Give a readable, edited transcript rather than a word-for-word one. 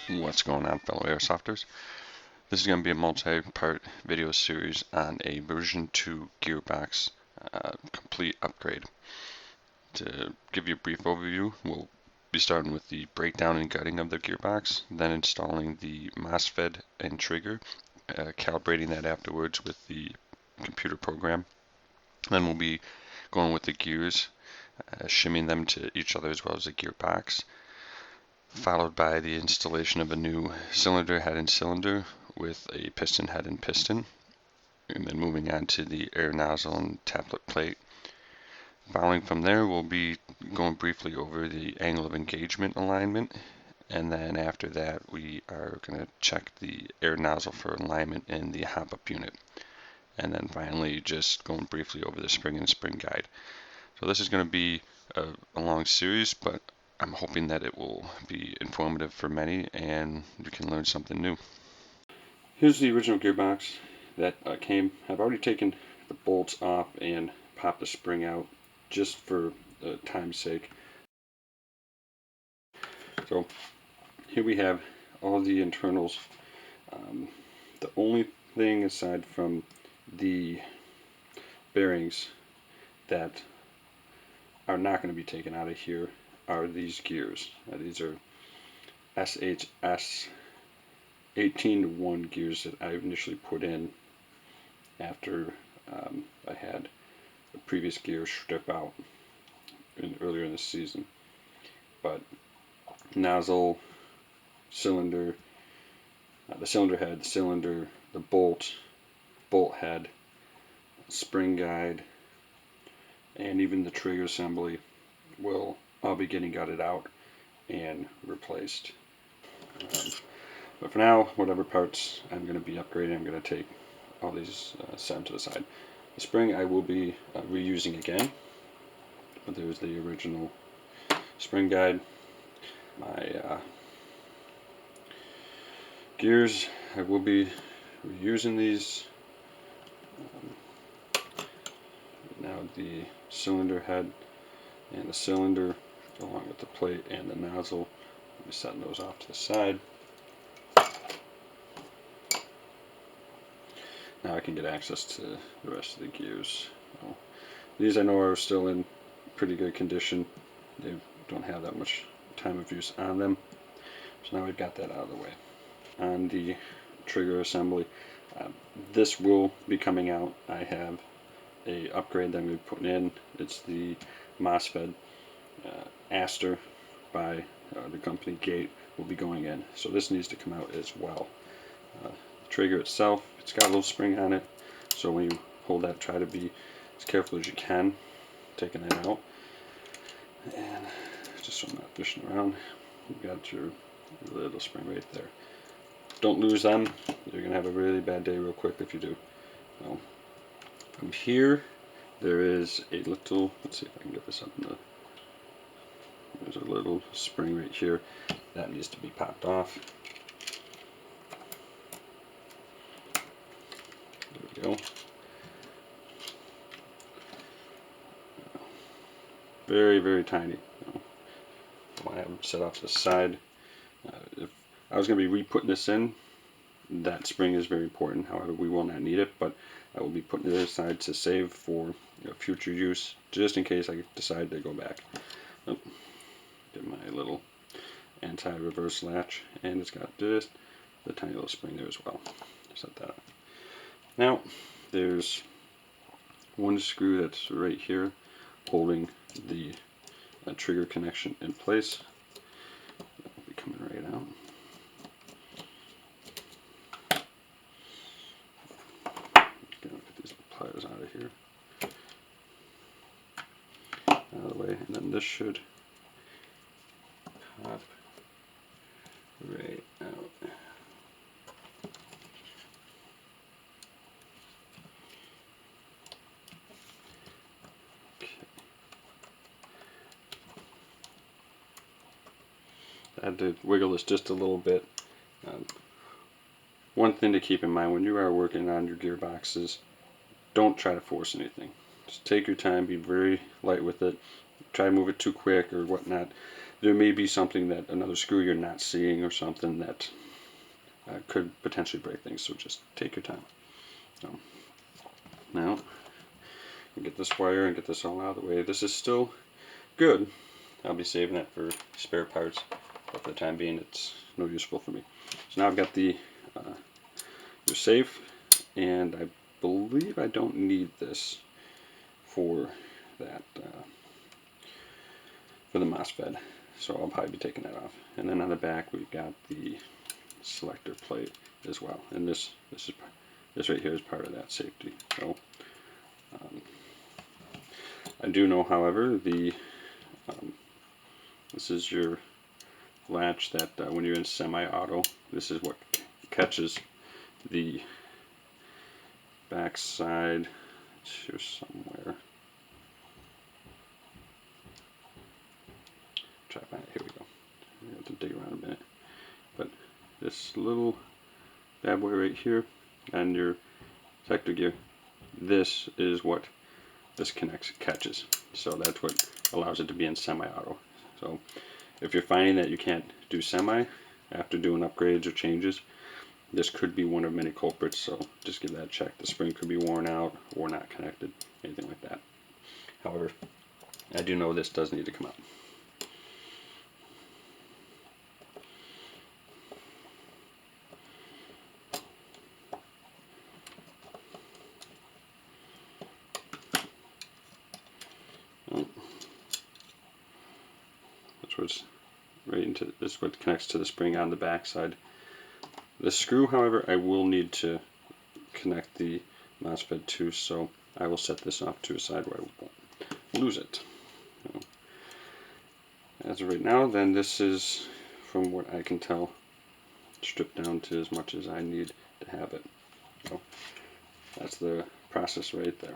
What's going on, fellow airsofters? This is going to be a multi-part video series on a version 2 gearbox complete upgrade. To give you a brief overview, we'll be starting with the breakdown and gutting of the gearbox, then installing the Mosfet and trigger, calibrating that afterwards with the computer program. Then we'll be going with the gears, shimming them to each other as well as the gearbox, followed by the installation of a new cylinder head and cylinder with a piston head and piston, and then moving on to the air nozzle and tappet plate. Following from there, we'll be going briefly over the angle of engagement alignment, and then after that we are going to check the air nozzle for alignment in the hop-up unit, and then finally just going briefly over the spring and spring guide. So this is going to be a long series, but I'm hoping that it will be informative for many and you can learn something new. Here's the original gearbox that came. I've already taken the bolts off and popped the spring out just for time's sake. So here we have all the internals. The only thing aside from the bearings that are not going to be taken out of here are these gears. These are SHS 18:1 gears that I initially put in after I had the previous gear strip out earlier in the season. But nozzle, cylinder, the cylinder head, cylinder, the bolt head, spring guide, and even the trigger assembly will all be getting gutted out and replaced. But for now, whatever parts I'm going to be upgrading, I'm going to take all these set to the side. The spring I will be reusing again, but there's the original spring guide. My gears, I will be reusing these. Now the cylinder head and the cylinder, along with the plate and the nozzle, I'll be setting those off to the side. Now I can get access to the rest of the gears. So these I know are still in pretty good condition. They don't have that much time of use on them. So now we've got that out of the way. On the trigger assembly, this will be coming out. I have a upgrade that I'm going to be putting in. It's the Mosfet Aster by the company Gate will be going in. So this needs to come out as well. The trigger itself, it's got a little spring on it, so when you hold that, try to be as careful as you can taking it out. And just so I'm not fishing around, you've got your little spring right there. Don't lose them. You're going to have a really bad day real quick if you do. So from here, there is a little, let's see if I can get this up in the, there's a little spring right here that needs to be popped off. There we go. Very, very tiny. I have them set off to the side. If I was going to be re-putting this in, that spring is very important. However, we will not need it, but I will be putting it aside to save for future use, just in case I decide to go back. Oh, get my little anti-reverse latch, and it's got just the tiny little spring there as well. Set that up. Now, there's one screw that's right here holding the trigger connection in place. That will be coming right out. Get these pliers out of here, out of the way, and then this should pop right out. I had to wiggle this just a little bit. One thing to keep in mind when you are working on your gearboxes, don't try to force anything. Just take your time, be very light with it. Try to move it too quick or whatnot. there may be something that another screw you're not seeing or something that could potentially break things, so just take your time. So, now, get this wire and get this all out of the way. This is still good. I'll be saving it for spare parts, but for the time being it's no useful for me. So now I've got the safe, and I believe I don't need this for that for the Mosfet, so I'll probably be taking that off. And then on the back we've got the selector plate as well, and this right here is part of that safety. So I do know, however, the this is your latch that when you're in semi-auto, this is what catches the back side. It's here somewhere. Try to find it. Here we go. I have to dig around a minute. But this little bad boy right here on your sector gear, this is what this catches. So that's what allows it to be in semi-auto. So if you're finding that you can't do semi after doing upgrades or changes, this could be one of many culprits, so just give that a check. The spring could be worn out or not connected, anything like that. However, I do know this does need to come out. That's what's right into this is what connects to the spring on the back side. The screw, however, I will need to connect the Mosfet to, so I will set this off to a side where I won't lose it. So, as of right now, then this is, from what I can tell, stripped down to as much as I need to have it. So that's the process right there.